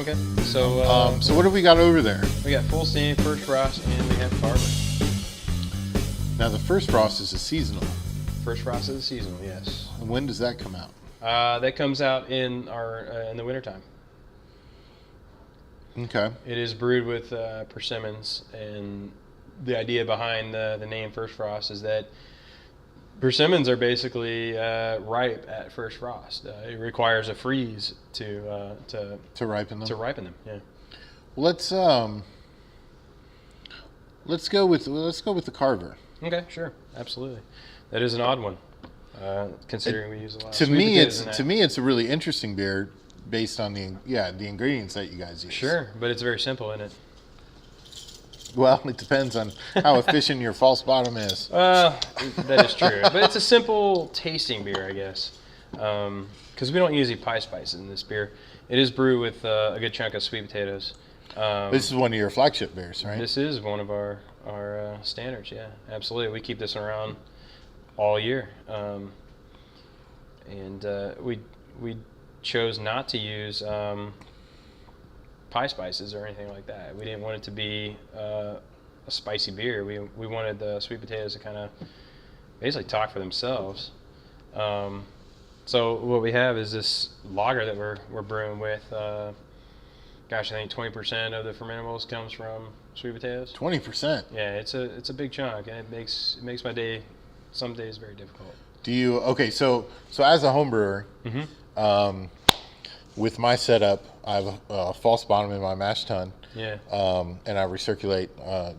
Okay. So So what do we got over there? we got Fullsteam, First Frost, and we have Carver. Now the first frost is a seasonal. First Frost is seasonal, yes. And when does that come out? That comes out in in the wintertime. Okay. It is brewed with persimmons, and the idea behind the name First Frost is that persimmons are basically ripe at first frost. It requires a freeze to ripen them. To ripen them, yeah. Let's go with the Carver. Okay, sure, absolutely. That is an odd one, considering we use a lot. To of sweet me, potatoes in that. it's a really interesting beer based on the ingredients that you guys use. Sure, but it's very simple, isn't it? Well, it depends on how efficient your false bottom is. That is true, but it's a simple tasting beer, I guess, because we don't use any pie spices in this beer. It is brewed with a good chunk of sweet potatoes. This is one of your flagship beers, right? This is one of our standards, yeah, absolutely. We keep this around all year, and we chose not to use pie spices or anything like that. We didn't want it to be a spicy beer. We wanted the sweet potatoes to kind of basically talk for themselves. So what we have is this lager that we're brewing with. I think 20% of the fermentables comes from sweet potatoes. 20%. Yeah, it's a big chunk, and it makes my day some days very difficult. Do you So as a home brewer, with my setup, I have a false bottom in my mash tun. Yeah. And I recirculate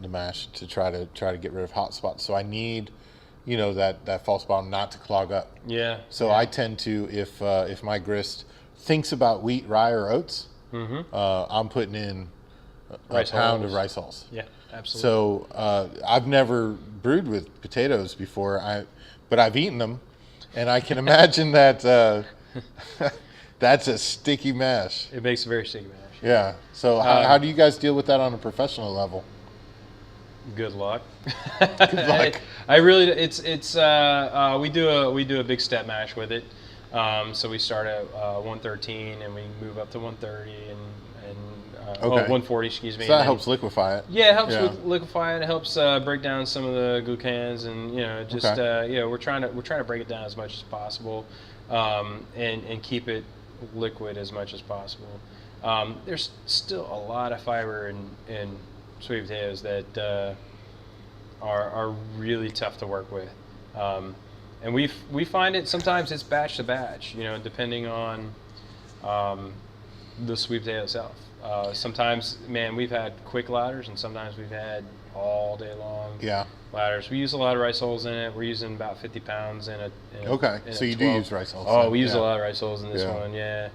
the mash to try to get rid of hot spots. So I need, that false bottom not to clog up. Yeah. So I tend to, if my grist thinks about wheat, rye, or oats, I'm putting in a pound of rice hulls. Yeah, absolutely. So I've never brewed with potatoes before, but I've eaten them, and I can imagine that that's a sticky mash. It makes a very sticky mash. Yeah. So how do you guys deal with that on a professional level? Good luck. Good luck. I really, we do a big step mash with it. So we start at 113 and we move up to 130 and 140, excuse me. So that helps liquefy it. Yeah, it helps with liquefy it. It helps break down some of the glucans, and we're trying to break it down as much as possible, and keep it liquid as much as possible. There's still a lot of fiber in sweet potatoes that are really tough to work with. And we find it sometimes it's batch to batch, depending on the sweet potato itself. Sometimes, we've had quick ladders, and sometimes we've had all day long ladders. We use a lot of rice hulls in it. We're using about 50 pounds in a So you do use rice hulls. Oh, we use a lot of rice hulls in this one, yeah.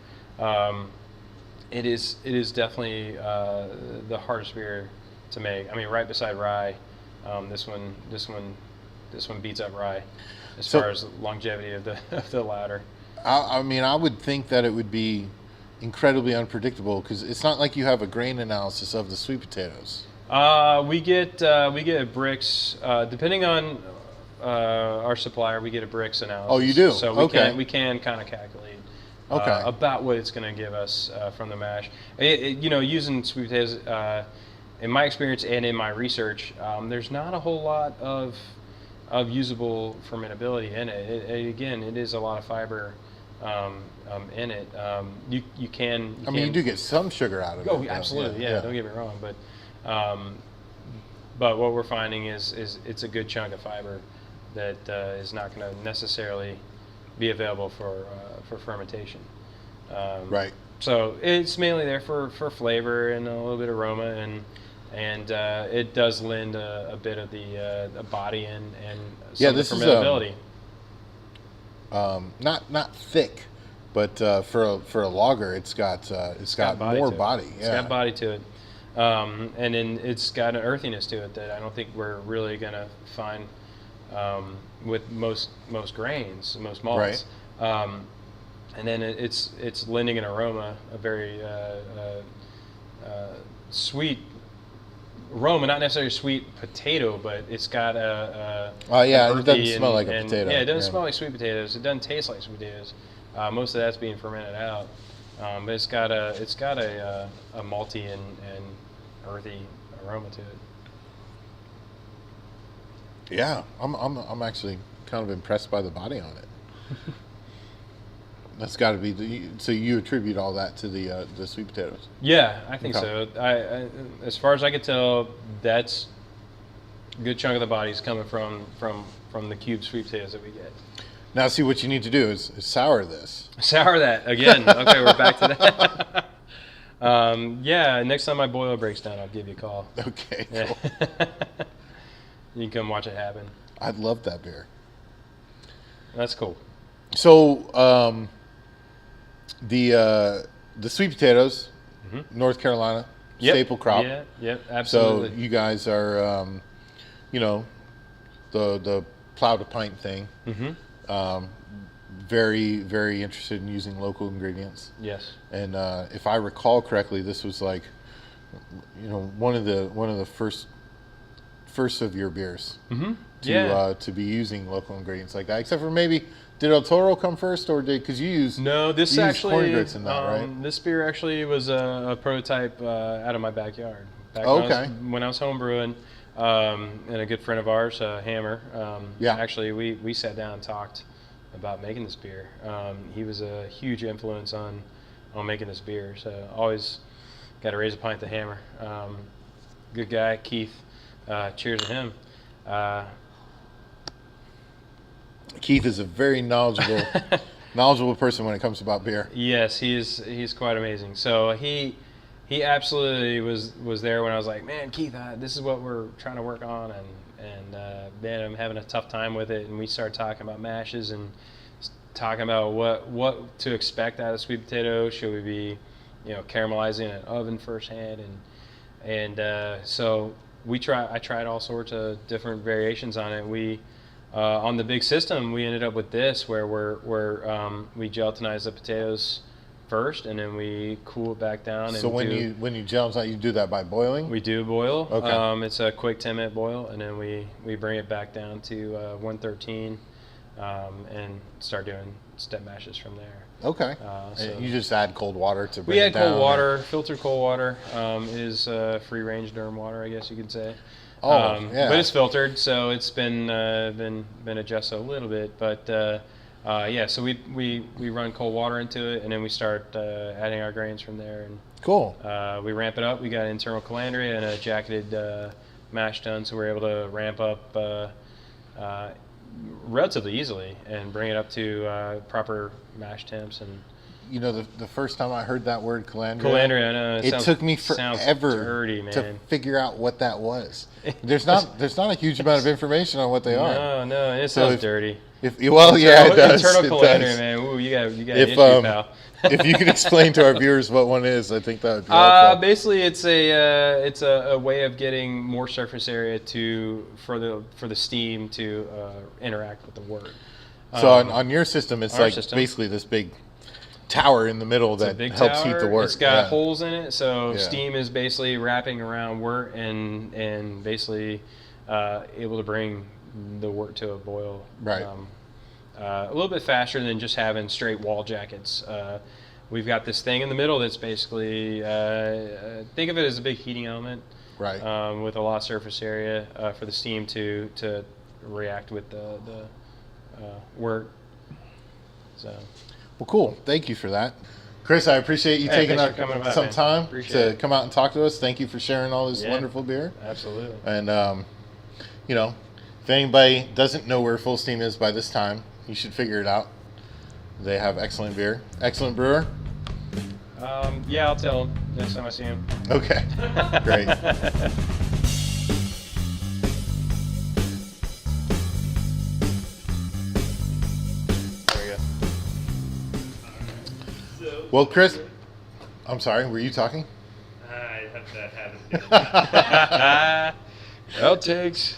It is definitely the hardest beer to make. I mean, right beside rye, this one beats up rye as far as longevity of the ladder. I would think that it would be incredibly unpredictable because it's not like you have a grain analysis of the sweet potatoes. We get bricks depending on our supplier. We get a bricks analysis. Oh, you do? So we can kind of calculate about what it's going to give us from the mash. Using sweet potatoes, in my experience and in my research, there's not a whole lot of usable fermentability in it. It is a lot of fiber in it. You can. You do get some sugar out of it. Oh, absolutely. Yeah, don't get me wrong, but what we're finding is it's a good chunk of fiber that is not going to necessarily be available for fermentation. Right. So it's mainly there for flavor and a little bit of aroma, and it does lend a bit of the body and some of the fermentability. Not thick, but for a lager, it's got more body. Yeah. It's got body to it, and then it's got an earthiness to it that I don't think we're really gonna find with most grains, most malts. Right. And then it's lending an aroma, a very sweet aroma, not necessarily sweet potato, but it's got it doesn't smell like a potato. Yeah, it doesn't smell like sweet potatoes. It doesn't taste like sweet potatoes. Most of that's being fermented out. but it's got a malty and earthy aroma to it. Yeah, I'm actually kind of impressed by the body on it. That's got to be so you attribute all that to the sweet potatoes. Yeah, I think Okay. so. I as far as I could tell, that's a good chunk of the body's coming from the cube sweet potatoes that we get. Now, see what you need to do is sour this. Sour that again. Okay, we're back to that. Yeah, next time my boiler breaks down, I'll give you a call. Okay, Yeah. cool. You can come watch it happen. I'd love that beer. That's cool. So the sweet potatoes, North Carolina Yep. staple crop. Yeah. Yep. Absolutely. So you guys are, you know, the plow to pint thing. Very, very interested in using local ingredients. Yes. And if I recall correctly, this was like, you know, one of the first of your beers to be using local ingredients like that. Except for maybe, did El Toro come first, or because you used this you used actually corn grits in that, right? This beer actually was a prototype out of my backyard. Back Okay. when I was home brewing, and a good friend of ours, Hammer. Yeah. Actually, we sat down and talked about making this beer. He was a huge influence on making this beer. So always got to raise a pint to Hammer. Good guy, Keith. Cheers to him. Keith is a very knowledgeable person when it comes about beer. Yes, he's quite amazing. So he absolutely was there when I was like, man, Keith, this is what we're trying to work on, and man, I'm having a tough time with it. And we started talking about mashes and talking about what to expect out of sweet potato. Should we be, caramelizing in an oven firsthand, and so I tried all sorts of different variations on it. We on the big system, we ended up with this where we gelatinize the potatoes first, and then we cool it back down. So when you gelatin, you do that by boiling? We do boil. Okay. It's a quick 10-minute boil, and then we bring it back down to 113 and start doing step mashes from there. Okay. So you just add cold water to bring we it add down? cold water, filtered cold water. Is free range Durham water, I guess you could say. Oh, yeah. But it's filtered, so it's been adjusted a little bit. But yeah, so we run cold water into it, and then we start adding our grains from there. And Cool. we ramp it up. We got internal calandria and a jacketed mash tun, so we're able to ramp up relatively easily and bring it up to proper mash temps. And You know, the first time I heard that word calandria, calandria, I know, it took me sounds forever dirty, to man. figure out what that was. There's not a huge amount of information on what they are. No, it So sounds dirty. It does. Internal It calandria, does. man. Ooh, you got an If issue, pal. if you could explain to our viewers what one is, I think that would be helpful. Basically, it's a way of getting more surface area for the steam to interact with the wort. So on your system, it's our like system. basically this big tower in the middle It's a that big helps tower. heat the wort. It's got Yeah. holes in it, so Yeah. steam is basically wrapping around wort and basically able to bring the wort to a boil. Right. A little bit faster than just having straight wall jackets. We've got this thing in the middle that's basically think of it as a big heating element, Right. with a lot of surface area for the steam to react with the wort. So. Well, cool. Thank you for that. Chris, I appreciate you taking thanks for coming by, some man. time Appreciate to it. come out and talk to us. Thank you for sharing all this Yeah. wonderful beer. Absolutely. And, if anybody doesn't know where Fullsteam is by this time, you should figure it out. They have excellent beer. Excellent brewer. Yeah, I'll tell him next time I see him. Okay. Great. There we go. Well, Chris, I'm sorry, were you talking? I have that habit. Outtakes.